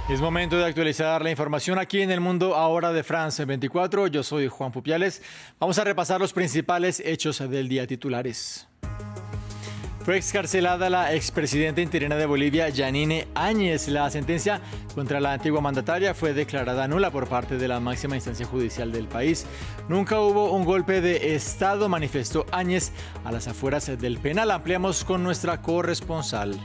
Es momento de actualizar la información aquí en El Mundo Ahora de France 24. Yo soy Juan Pupiales. Vamos a repasar los principales hechos del día titulares. Fue excarcelada la expresidenta interina de Bolivia, Yanine Áñez. La sentencia contra la antigua mandataria fue declarada nula por parte de la máxima instancia judicial del país. Nunca hubo un golpe de Estado, manifestó Áñez a las afueras del penal. Ampliamos con nuestra corresponsal.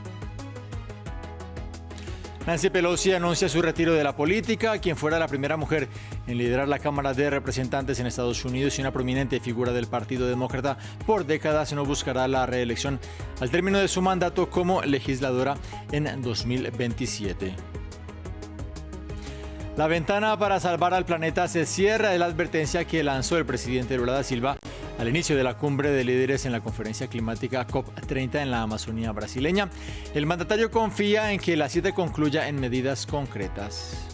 Nancy Pelosi anuncia su retiro de la política, quien fuera la primera mujer en liderar la Cámara de Representantes en Estados Unidos y una prominente figura del Partido Demócrata por décadas, no buscará la reelección al término de su mandato como legisladora en 2027. La ventana para salvar al planeta se cierra, es la advertencia que lanzó el presidente Lula da Silva al inicio de la cumbre de líderes en la conferencia climática COP30 en la Amazonía brasileña. El mandatario confía en que la cita concluya en medidas concretas.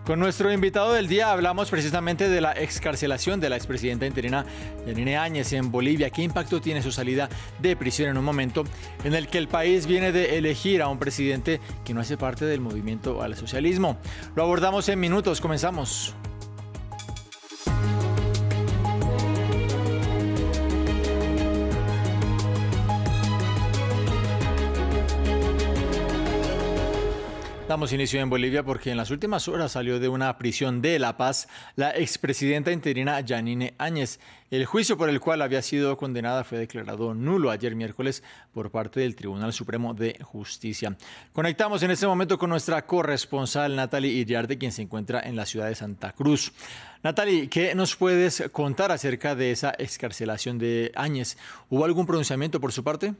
Con nuestro invitado del día hablamos precisamente de la excarcelación de la expresidenta interina Yanine Áñez en Bolivia. ¿Qué impacto tiene su salida de prisión en un momento en el que el país viene de elegir a un presidente que no hace parte del movimiento al socialismo? Lo abordamos en minutos. Comenzamos. Damos inicio en Bolivia porque en las últimas horas salió de una prisión de La Paz la expresidenta interina Yanine Áñez. El juicio por el cual había sido condenada fue declarado nulo ayer miércoles por parte del Tribunal Supremo de Justicia. Conectamos en este momento con nuestra corresponsal Natalie Iriarte, quien se encuentra en la ciudad de Santa Cruz. Natalie, ¿qué nos puedes contar acerca de esa excarcelación de Áñez? ¿Hubo algún pronunciamiento por su parte?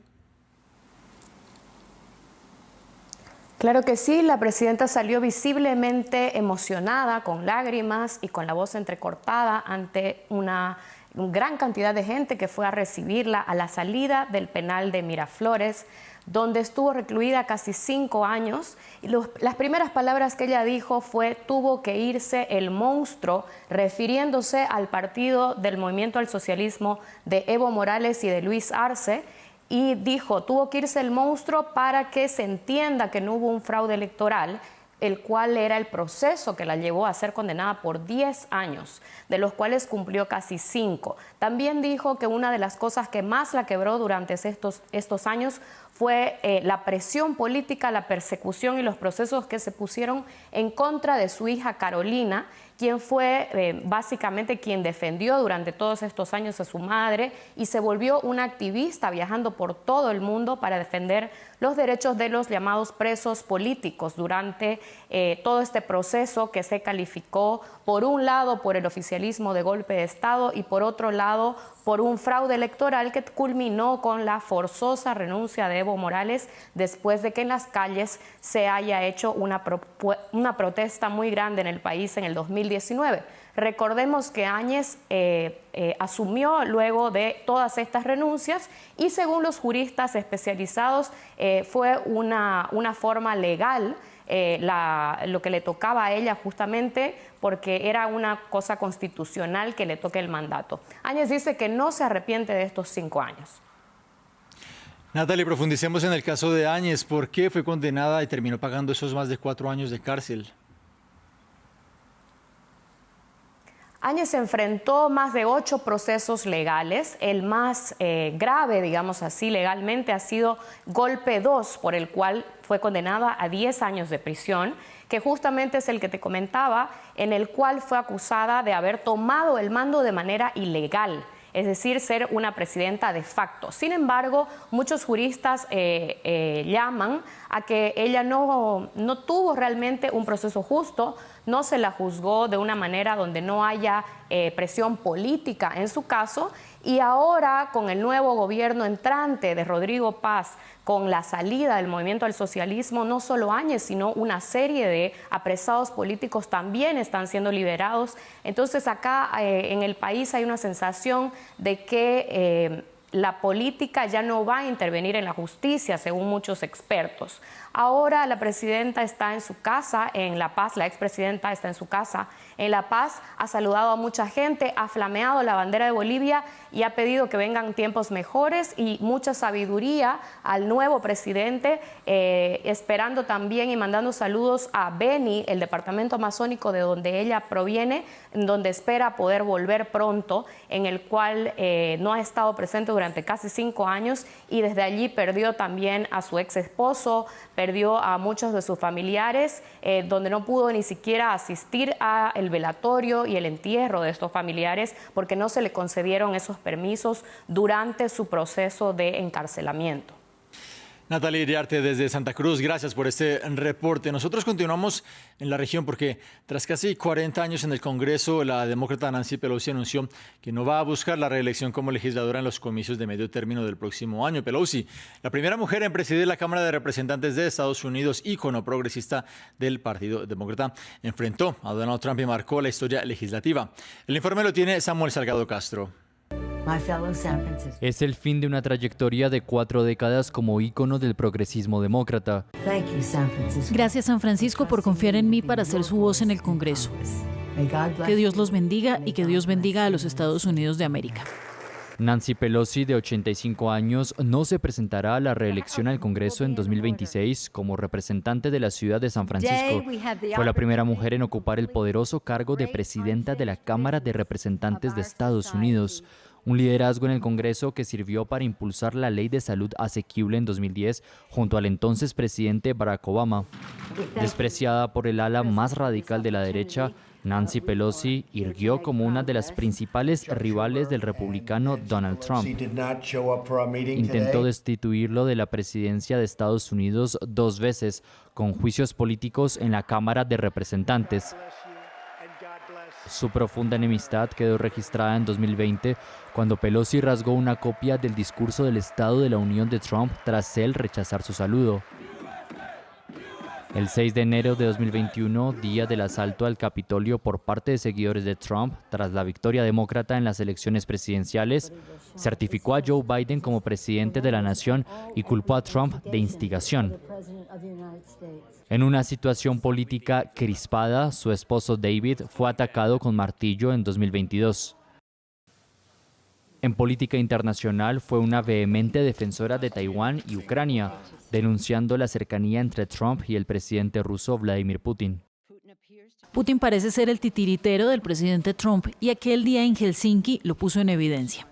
Claro que sí, la presidenta salió visiblemente emocionada, con lágrimas y con la voz entrecortada ante una gran cantidad de gente que fue a recibirla a la salida del penal de Miraflores, donde estuvo recluida casi 5 años. Y las primeras palabras que ella dijo fue: tuvo que irse el monstruo, refiriéndose al partido del Movimiento al Socialismo de Evo Morales y de Luis Arce. Y dijo, tuvo que irse el monstruo para que se entienda que no hubo un fraude electoral, el cual era el proceso que la llevó a ser condenada por 10 años, de los cuales cumplió casi 5. También dijo que una de las cosas que más la quebró durante estos años fue la presión política, la persecución y los procesos que se pusieron en contra de su hija Carolina, quien fue básicamente quien defendió durante todos estos años a su madre y se volvió una activista viajando por todo el mundo para defender los derechos de los llamados presos políticos durante todo este proceso que se calificó por un lado por el oficialismo de golpe de Estado y por otro lado por un fraude electoral que culminó con la forzosa renuncia de Evo Morales después de que en las calles se haya hecho una protesta muy grande en el país en el 2019. Recordemos que Áñez asumió luego de todas estas renuncias y según los juristas especializados fue una forma legal lo que le tocaba a ella justamente porque era una cosa constitucional que le toque el mandato. Áñez dice que no se arrepiente de estos 5 años. Natalie, profundicemos en el caso de Áñez. ¿Por qué fue condenada y terminó pagando esos más de 4 años de cárcel? Áñez enfrentó más de 8 procesos legales. El más grave, digamos así, legalmente ha sido Golpe 2, por el cual fue condenada a 10 años de prisión, que justamente es el que te comentaba, en el cual fue acusada de haber tomado el mando de manera ilegal, es decir, ser una presidenta de facto. Sin embargo, muchos juristas llaman a que ella no tuvo realmente un proceso justo, no se la juzgó de una manera donde no haya presión política en su caso, y ahora con el nuevo gobierno entrante de Rodrigo Paz, con la salida del movimiento al socialismo, no solo Áñez, sino una serie de apresados políticos también están siendo liberados. Entonces acá en el país hay una sensación de que la política ya no va a intervenir en la justicia, según muchos expertos. Ahora la presidenta está en su casa en La Paz, la expresidenta está en su casa en La Paz, ha saludado a mucha gente, ha flameado la bandera de Bolivia y ha pedido que vengan tiempos mejores y mucha sabiduría al nuevo presidente, esperando también y mandando saludos a Beni, el departamento amazónico de donde ella proviene, donde espera poder volver pronto, en el cual no ha estado presente durante casi 5 años y desde allí perdió también a su ex esposo, perdió a muchos de sus familiares, donde no pudo ni siquiera asistir al velatorio y el entierro de estos familiares porque no se le concedieron esos permisos durante su proceso de encarcelamiento. Natalia Iriarte desde Santa Cruz, gracias por este reporte. Nosotros continuamos en la región porque tras casi 40 años en el Congreso, la demócrata Nancy Pelosi anunció que no va a buscar la reelección como legisladora en los comicios de medio término del próximo año. Pelosi, la primera mujer en presidir la Cámara de Representantes de Estados Unidos, ícono progresista del Partido Demócrata, enfrentó a Donald Trump y marcó la historia legislativa. El informe lo tiene Samuel Salgado Castro. Es el fin de una trayectoria de 4 décadas como ícono del progresismo demócrata. Gracias, San Francisco, por confiar en mí para ser su voz en el Congreso. Que Dios los bendiga y que Dios bendiga a los Estados Unidos de América. Nancy Pelosi, de 85 años, no se presentará a la reelección al Congreso en 2026 como representante de la ciudad de San Francisco. Fue la primera mujer en ocupar el poderoso cargo de presidenta de la Cámara de Representantes de Estados Unidos. Un liderazgo en el Congreso que sirvió para impulsar la Ley de Salud Asequible en 2010 junto al entonces presidente Barack Obama. Despreciada por el ala más radical de la derecha, Nancy Pelosi irguió como una de las principales rivales del republicano Donald Trump. Intentó destituirlo de la presidencia de Estados Unidos 2 veces, con juicios políticos en la Cámara de Representantes. Su profunda enemistad quedó registrada en 2020 cuando Pelosi rasgó una copia del discurso del Estado de la Unión de Trump tras él rechazar su saludo. El 6 de enero de 2021, día del asalto al Capitolio por parte de seguidores de Trump tras la victoria demócrata en las elecciones presidenciales, certificó a Joe Biden como presidente de la nación y culpó a Trump de instigación. En una situación política crispada, su esposo David fue atacado con martillo en 2022. En política internacional fue una vehemente defensora de Taiwán y Ucrania, denunciando la cercanía entre Trump y el presidente ruso Vladimir Putin. Putin parece ser el titiritero del presidente Trump y aquel día en Helsinki lo puso en evidencia.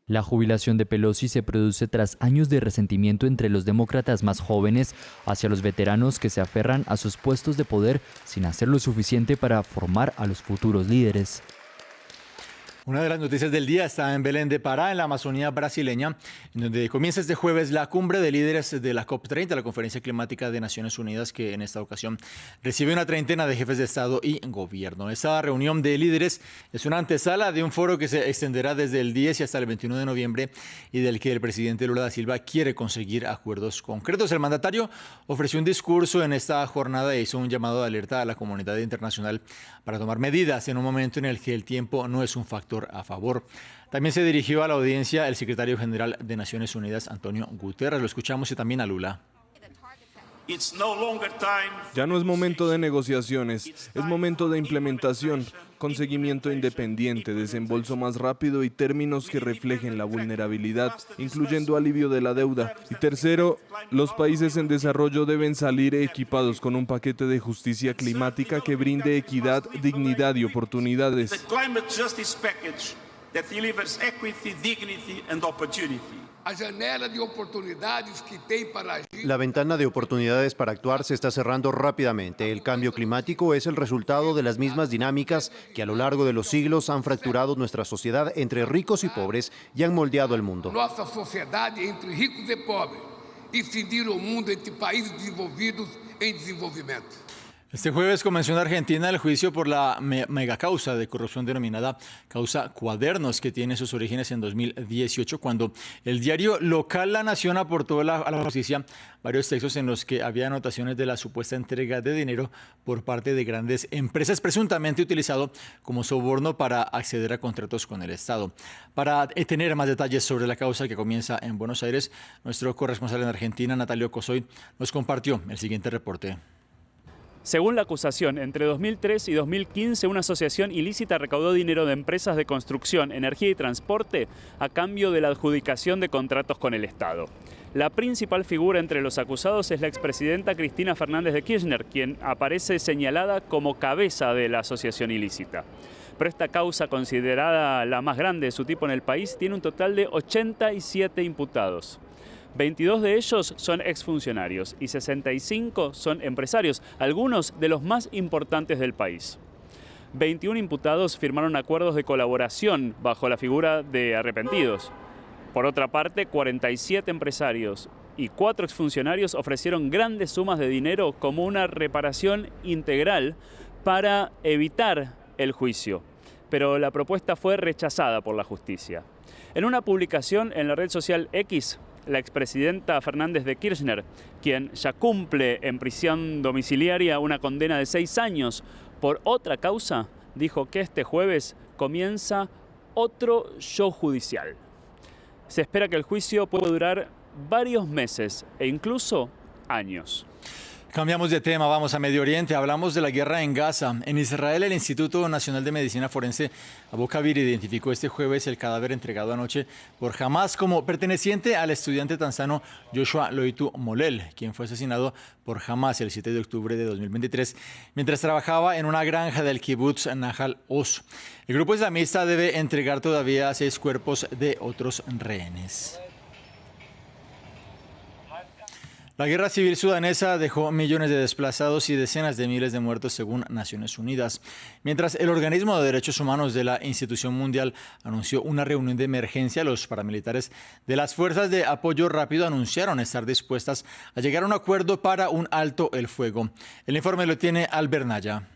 La jubilación de Pelosi se produce tras años de resentimiento entre los demócratas más jóvenes hacia los veteranos que se aferran a sus puestos de poder sin hacer lo suficiente para formar a los futuros líderes. Una de las noticias del día está en Belém de Pará, en la Amazonía brasileña, en donde comienza este jueves la cumbre de líderes de la COP30, la Conferencia Climática de Naciones Unidas, que en esta ocasión recibe una treintena de jefes de Estado y gobierno. Esta reunión de líderes es una antesala de un foro que se extenderá desde el 10 y hasta el 21 de noviembre y del que el presidente Lula da Silva quiere conseguir acuerdos concretos. El mandatario ofreció un discurso en esta jornada e hizo un llamado de alerta a la comunidad internacional para tomar medidas en un momento en el que el tiempo no es un factor a favor. También se dirigió a la audiencia el secretario general de Naciones Unidas, Antonio Guterres. Lo escuchamos y también a Lula. Ya no es momento de negociaciones, es momento de implementación, con seguimiento independiente, desembolso más rápido y términos que reflejen la vulnerabilidad, incluyendo alivio de la deuda. Y tercero, los países en desarrollo deben salir equipados con un paquete de justicia climática que brinde equidad, dignidad y oportunidades. La ventana de oportunidades para actuar se está cerrando rápidamente. El cambio climático es el resultado de las mismas dinámicas que a lo largo de los siglos han fracturado nuestra sociedad entre ricos y pobres y han moldeado el mundo. Nuestra sociedad entre ricos y pobres y fundir el mundo entre países desenvolvidos en desarrollo. Este jueves comenzó en Argentina el juicio por la megacausa de corrupción denominada causa Cuadernos, que tiene sus orígenes en 2018, cuando el diario local La Nación aportó a la justicia varios textos en los que había anotaciones de la supuesta entrega de dinero por parte de grandes empresas, presuntamente utilizado como soborno para acceder a contratos con el Estado. Para tener más detalles sobre la causa que comienza en Buenos Aires, nuestro corresponsal en Argentina, Natalio Cosoy, nos compartió el siguiente reporte. Según la acusación, entre 2003 y 2015 una asociación ilícita recaudó dinero de empresas de construcción, energía y transporte a cambio de la adjudicación de contratos con el Estado. La principal figura entre los acusados es la expresidenta Cristina Fernández de Kirchner, quien aparece señalada como cabeza de la asociación ilícita. Pero esta causa, considerada la más grande de su tipo en el país, tiene un total de 87 imputados. 22 de ellos son exfuncionarios y 65 son empresarios, algunos de los más importantes del país. 21 imputados firmaron acuerdos de colaboración bajo la figura de arrepentidos. Por otra parte, 47 empresarios y 4 exfuncionarios ofrecieron grandes sumas de dinero como una reparación integral para evitar el juicio. Pero la propuesta fue rechazada por la justicia. En una publicación en la red social X, la expresidenta Fernández de Kirchner, quien ya cumple en prisión domiciliaria una condena de 6 años por otra causa, dijo que este jueves comienza otro show judicial. Se espera que el juicio pueda durar varios meses e incluso años. Cambiamos de tema, vamos a Medio Oriente, hablamos de la guerra en Gaza. En Israel, el Instituto Nacional de Medicina Forense, Abu Kabir, identificó este jueves el cadáver entregado anoche por Hamas como perteneciente al estudiante tanzano Joshua Loitu Molel, quien fue asesinado por Hamas el 7 de octubre de 2023, mientras trabajaba en una granja del kibutz Nahal Oz. El grupo islamista debe entregar todavía 6 cuerpos de otros rehenes. La guerra civil sudanesa dejó millones de desplazados y decenas de miles de muertos según Naciones Unidas. Mientras el organismo de derechos humanos de la Institución Mundial anunció una reunión de emergencia, los paramilitares de las fuerzas de apoyo rápido anunciaron estar dispuestas a llegar a un acuerdo para un alto el fuego. El informe lo tiene Albert Naya.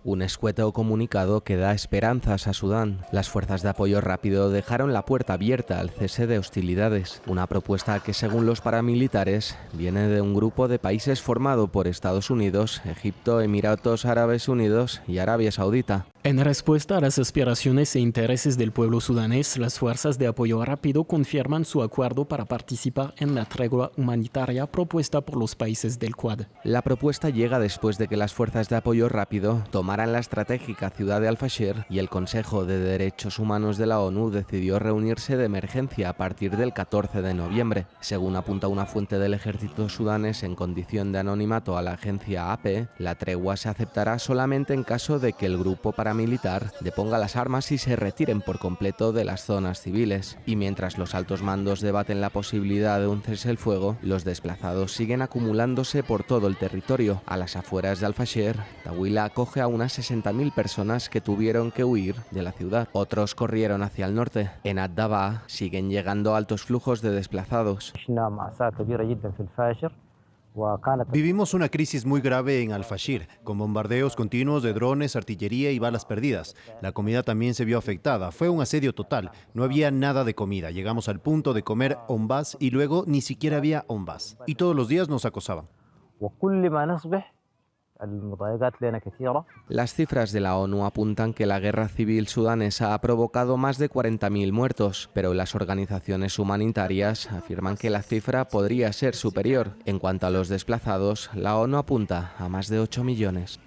Un escueto comunicado que da esperanzas a Sudán. Las fuerzas de apoyo rápido dejaron la puerta abierta al cese de hostilidades. Una propuesta que, según los paramilitares, viene de un grupo de países formado por Estados Unidos, Egipto, Emiratos Árabes Unidos y Arabia Saudita. En respuesta a las aspiraciones e intereses del pueblo sudanés, las fuerzas de apoyo rápido confirman su acuerdo para participar en la tregua humanitaria propuesta por los países del Quad. La propuesta llega después de que las fuerzas de apoyo rápido tomaran la estratégica ciudad de Al-Fashir y el Consejo de Derechos Humanos de la ONU decidió reunirse de emergencia a partir del 14 de noviembre. Según apunta una fuente del ejército sudanés en condición de anonimato a la agencia AP, la tregua se aceptará solamente en caso de que el grupo paramilitar deponga las armas y se retiren por completo de las zonas civiles. Y mientras los altos mandos debaten la posibilidad de un cese el fuego, los desplazados siguen acumulándose por todo el territorio. A las afueras de Al-Fashir, Tawila acoge a unas 60.000 personas que tuvieron que huir de la ciudad. Otros corrieron hacia el norte. En Ad-Daba siguen llegando altos flujos de desplazados. Vivimos una crisis muy grave en Al-Fashir, con bombardeos continuos de drones, artillería y balas perdidas. La comida también se vio afectada. Fue un asedio total. No había nada de comida. Llegamos al punto de comer ombas y luego ni siquiera había ombas. Y todos los días nos acosaban. Las cifras de la ONU apuntan que la guerra civil sudanesa ha provocado más de 40.000 muertos, pero las organizaciones humanitarias afirman que la cifra podría ser superior. En cuanto a los desplazados, la ONU apunta a más de 8 millones.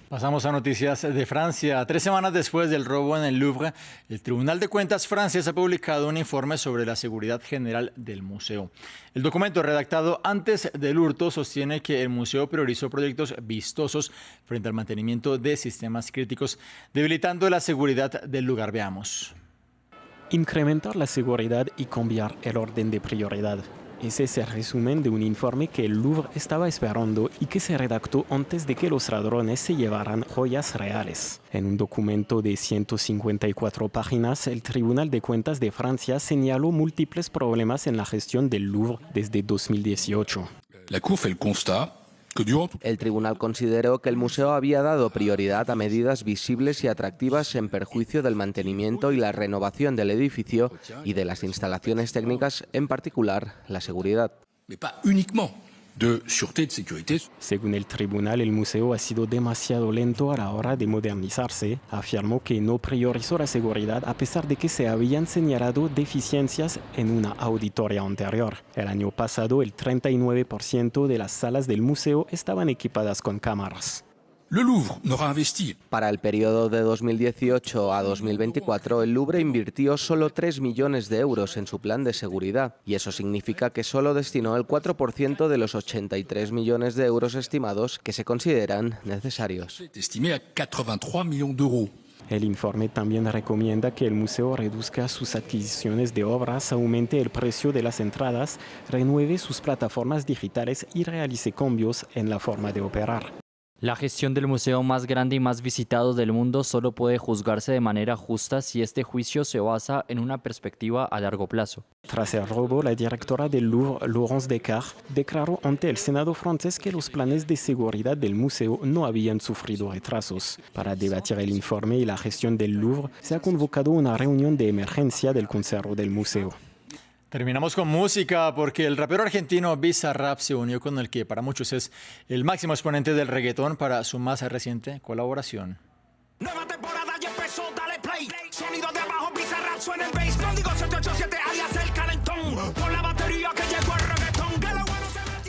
Pasamos a noticias de Francia. 3 semanas después del robo en el Louvre, el Tribunal de Cuentas francés ha publicado un informe sobre la seguridad general del museo. El documento, redactado antes del hurto, sostiene que el museo priorizó proyectos vistosos frente al mantenimiento de sistemas críticos, debilitando la seguridad del lugar. Veamos. Incrementar la seguridad y cambiar el orden de prioridad. Ese es el resumen de un informe que el Louvre estaba esperando y que se redactó antes de que los ladrones se llevaran joyas reales. En un documento de 154 páginas, el Tribunal de Cuentas de Francia señaló múltiples problemas en la gestión del Louvre desde 2018. La Cour fait le constat El tribunal consideró que el museo había dado prioridad a medidas visibles y atractivas en perjuicio del mantenimiento y la renovación del edificio y de las instalaciones técnicas, en particular la seguridad. Según el tribunal, el museo ha sido demasiado lento a la hora de modernizarse. Afirmó que no priorizó la seguridad a pesar de que se habían señalado deficiencias en una auditoría anterior. El año pasado, el 39% de las salas del museo estaban equipadas con cámaras. Para el periodo de 2018 a 2024, el Louvre invirtió solo 3 millones de euros en su plan de seguridad, y eso significa que solo destinó el 4% de los 83 millones de euros estimados que se consideran necesarios. El informe también recomienda que el museo reduzca sus adquisiciones de obras, aumente el precio de las entradas, renueve sus plataformas digitales y realice cambios en la forma de operar. La gestión del museo más grande y más visitado del mundo solo puede juzgarse de manera justa si este juicio se basa en una perspectiva a largo plazo. Tras el robo, la directora del Louvre, Laurence Descartes, declaró ante el Senado francés que los planes de seguridad del museo no habían sufrido retrasos. Para debatir el informe y la gestión del Louvre, se ha convocado una reunión de emergencia del Consejo del Museo. Terminamos con música porque el rapero argentino Bizarrap se unió con el que para muchos es el máximo exponente del reggaetón para su más reciente colaboración. Nueva temporada ya empezó, dale play. Sonido de abajo, Bizarrap suena el bass. Código 787 alias el calentón. Por la batería que llegó el reggaetón.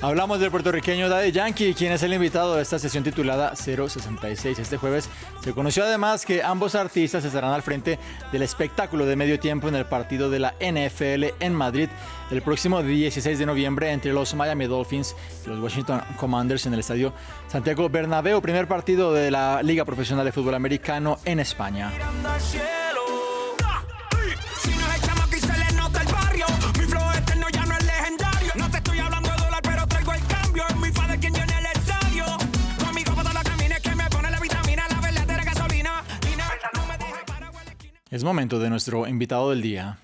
Hablamos del puertorriqueño Daddy Yankee, quien es el invitado de esta sesión titulada 066. Este jueves se conoció además que ambos artistas estarán al frente del espectáculo de medio tiempo en el partido de la NFL en Madrid el próximo 16 de noviembre entre los Miami Dolphins y los Washington Commanders en el estadio Santiago Bernabéu, primer partido de la Liga Profesional de Fútbol Americano en España. Es momento de nuestro invitado del día.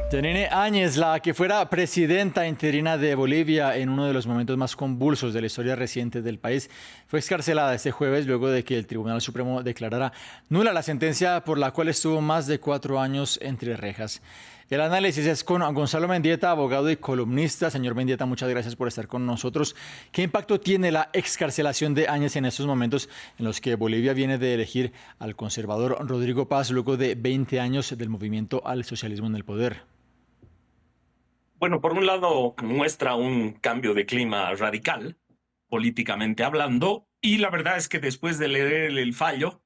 Yanine Áñez, la que fuera presidenta interina de Bolivia en uno de los momentos más convulsos de la historia reciente del país, fue excarcelada este jueves luego de que el Tribunal Supremo declarara nula la sentencia por la cual estuvo más de 4 años entre rejas. El análisis es con Gonzalo Mendieta, abogado y columnista. Señor Mendieta, muchas gracias por estar con nosotros. ¿Qué impacto tiene la excarcelación de Áñez en estos momentos en los que Bolivia viene de elegir al conservador Rodrigo Paz luego de 20 años del movimiento al socialismo en el poder? Bueno, por un lado muestra un cambio de clima radical, políticamente hablando, y la verdad es que después de leer el fallo,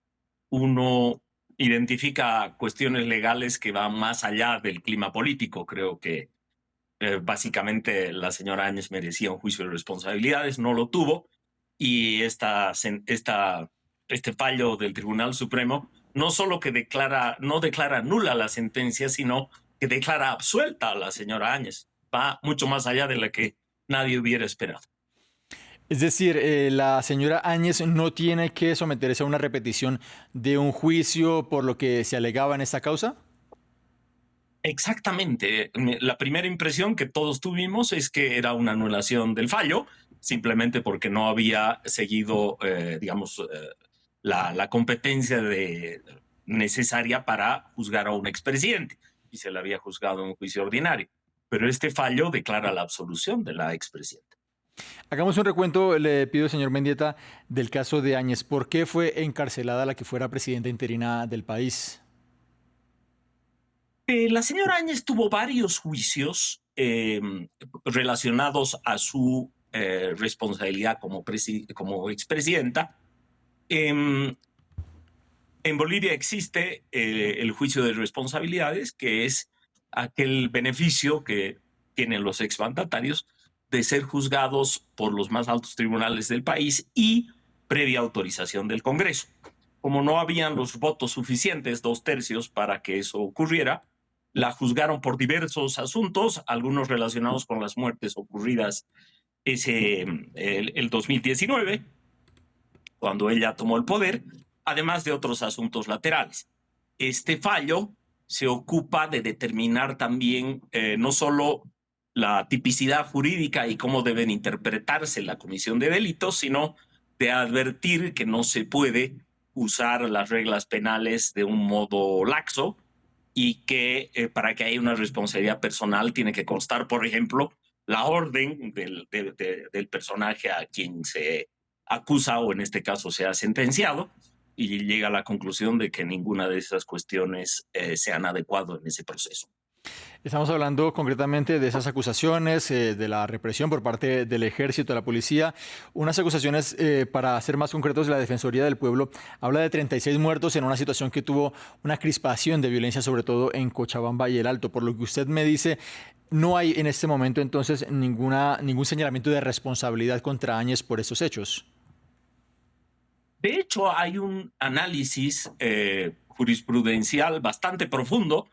uno identifica cuestiones legales que van más allá del clima político. Creo que básicamente la señora Áñez merecía un juicio de responsabilidades, no lo tuvo, y este fallo del Tribunal Supremo no solo que no declara nula la sentencia, sino que declara absuelta a la señora Áñez. Va mucho más allá de la que nadie hubiera esperado. Es decir, la señora Áñez no tiene que someterse a una repetición de un juicio por lo que se alegaba en esta causa. Exactamente. La primera impresión que todos tuvimos es que era una anulación del fallo, simplemente porque no había seguido, la competencia necesaria para juzgar a un expresidente, y se le había juzgado en un juicio ordinario. Pero este fallo declara la absolución de la expresidenta. Hagamos un recuento, le pido, señor Mendieta, del caso de Áñez. ¿Por qué fue encarcelada la que fuera presidenta interina del país? La señora Áñez tuvo varios juicios relacionados a su responsabilidad como expresidenta. En Bolivia existe el juicio de responsabilidades, que es aquel beneficio que tienen los exmandatarios de ser juzgados por los más altos tribunales del país y previa autorización del Congreso. Como no habían los votos suficientes, 2/3, para que eso ocurriera, la juzgaron por diversos asuntos, algunos relacionados con las muertes ocurridas el 2019, cuando ella tomó el poder, además de otros asuntos laterales. Este fallo se ocupa de determinar también no solo la tipicidad jurídica y cómo deben interpretarse la comisión de delitos, sino de advertir que no se puede usar las reglas penales de un modo laxo y que para que haya una responsabilidad personal tiene que constar, por ejemplo, la orden del personaje a quien se acusa o en este caso se ha sentenciado, y llega a la conclusión de que ninguna de esas cuestiones sean adecuadas en ese proceso. Estamos hablando concretamente de esas acusaciones, de la represión por parte del ejército, de la policía. Unas acusaciones, para ser más concretos, de la Defensoría del Pueblo habla de 36 muertos en una situación que tuvo una crispación de violencia, sobre todo en Cochabamba y El Alto. Por lo que usted me dice, no hay en este momento entonces ningún señalamiento de responsabilidad contra Áñez por estos hechos. De hecho, hay un análisis jurisprudencial bastante profundo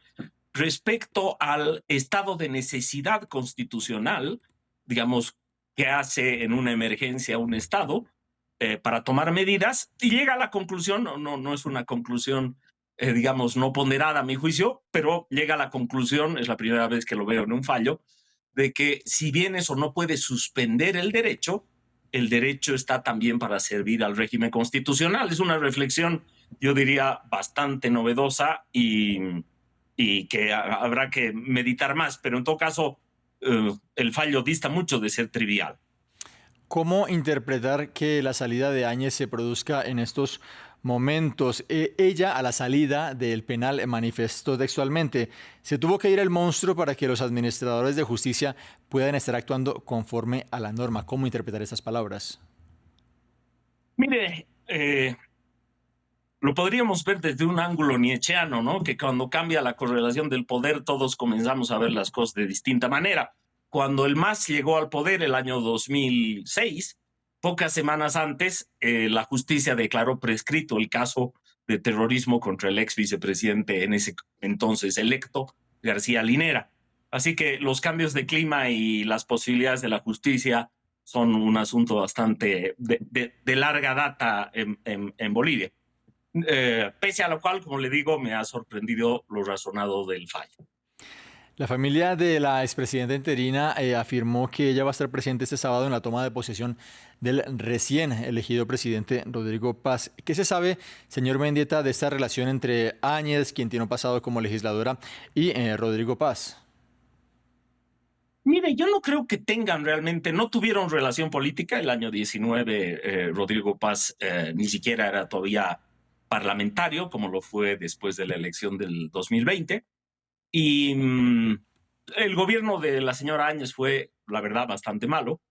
respecto al estado de necesidad constitucional, digamos, que hace en una emergencia un Estado para tomar medidas, y llega a la conclusión, no es una conclusión, digamos, no ponderada a mi juicio, pero llega a la conclusión, es la primera vez que lo veo en un fallo, de que si bien eso no puede suspender el derecho está también para servir al régimen constitucional. Es una reflexión, yo diría, bastante novedosa y que habrá que meditar más, pero en todo caso el fallo dista mucho de ser trivial. ¿Cómo interpretar que la salida de Áñez se produzca en estos momentos? Ella, a la salida del penal, manifestó textualmente: se tuvo que ir el monstruo para que los administradores de justicia puedan estar actuando conforme a la norma. ¿Cómo interpretar estas palabras? Mire, lo podríamos ver desde un ángulo nietzscheano, ¿no? Que cuando cambia la correlación del poder, todos comenzamos a ver las cosas de distinta manera. Cuando el MAS llegó al poder el año 2006, pocas semanas antes, la justicia declaró prescrito el caso de terrorismo contra el ex vicepresidente en ese entonces electo, García Linera. Así que los cambios de clima y las posibilidades de la justicia son un asunto bastante de larga data en Bolivia. Pese a lo cual, como le digo, me ha sorprendido lo razonado del fallo. La familia de la expresidenta interina afirmó que ella va a estar presente este sábado en la toma de posesión del recién elegido presidente Rodrigo Paz. ¿Qué se sabe, señor Mendieta, de esta relación entre Áñez, quien tiene un pasado como legisladora, y Rodrigo Paz? Mire, yo no creo que tengan realmente, no tuvieron relación política. El año 19 Rodrigo Paz ni siquiera era todavía parlamentario, como lo fue después de la elección del 2020. Y el gobierno de la señora Áñez fue, la verdad, bastante malo.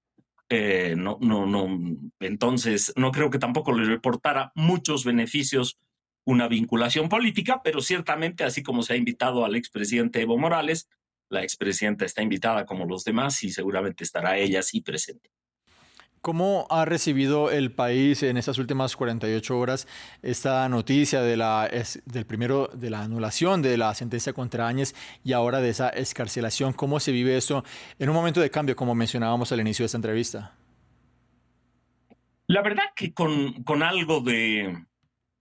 Entonces, no creo que tampoco le reportara muchos beneficios una vinculación política, pero ciertamente, así como se ha invitado al expresidente Evo Morales, la expresidenta está invitada como los demás y seguramente estará ella sí presente. ¿Cómo ha recibido el país en estas últimas 48 horas esta noticia de la anulación de la sentencia contra Áñez y ahora de esa excarcelación? ¿Cómo se vive esto en un momento de cambio, como mencionábamos al inicio de esta entrevista? La verdad que con algo de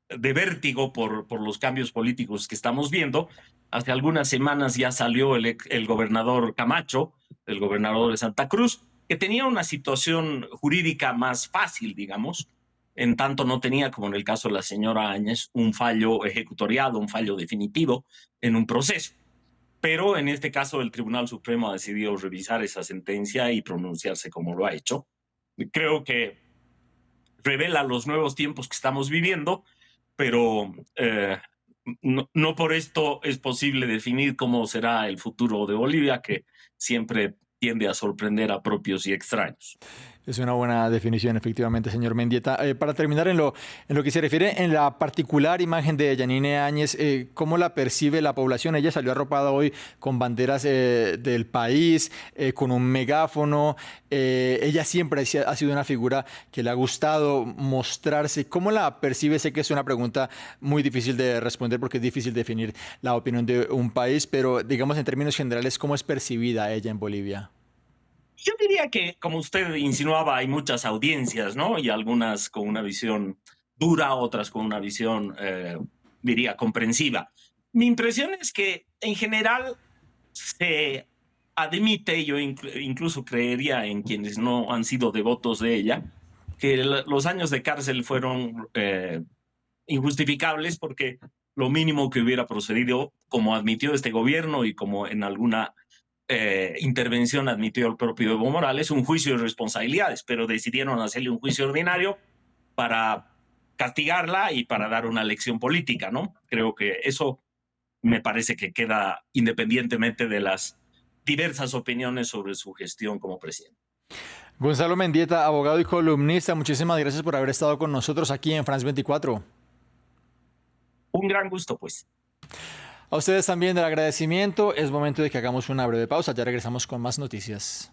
vértigo por los cambios políticos que estamos viendo. Hace algunas semanas ya salió el gobernador Camacho, el gobernador de Santa Cruz, que tenía una situación jurídica más fácil, digamos, en tanto no tenía, como en el caso de la señora Áñez, un fallo ejecutoriado, un fallo definitivo en un proceso. Pero en este caso el Tribunal Supremo ha decidido revisar esa sentencia y pronunciarse como lo ha hecho. Creo que revela los nuevos tiempos que estamos viviendo, pero no por esto es posible definir cómo será el futuro de Bolivia, que siempre tiende a sorprender a propios y extraños. Es una buena definición, efectivamente, señor Mendieta. Para terminar, en lo que se refiere en la particular imagen de Yanine Áñez, ¿cómo la percibe la población? Ella salió arropada hoy con banderas del país, con un megáfono. Ella siempre ha sido una figura que le ha gustado mostrarse. ¿Cómo la percibe? Sé que es una pregunta muy difícil de responder porque es difícil definir la opinión de un país, pero digamos en términos generales, ¿cómo es percibida ella en Bolivia? Yo diría que, como usted insinuaba, hay muchas audiencias, ¿no? Y algunas con una visión dura, otras con una visión, diría, comprensiva. Mi impresión es que, en general, se admite, yo incluso creería en quienes no han sido devotos de ella, que los años de cárcel fueron injustificables porque lo mínimo que hubiera procedido, como admitió este gobierno y como en alguna intervención admitió el propio Evo Morales, un juicio de responsabilidades, pero decidieron hacerle un juicio ordinario para castigarla y para dar una lección política, ¿no? Creo que eso me parece que queda independientemente de las diversas opiniones sobre su gestión como presidente. Gonzalo Mendieta, abogado y columnista, muchísimas gracias por haber estado con nosotros aquí en France 24. Un gran gusto, pues. A ustedes también del agradecimiento. Es momento de que hagamos una breve pausa. Ya regresamos con más noticias.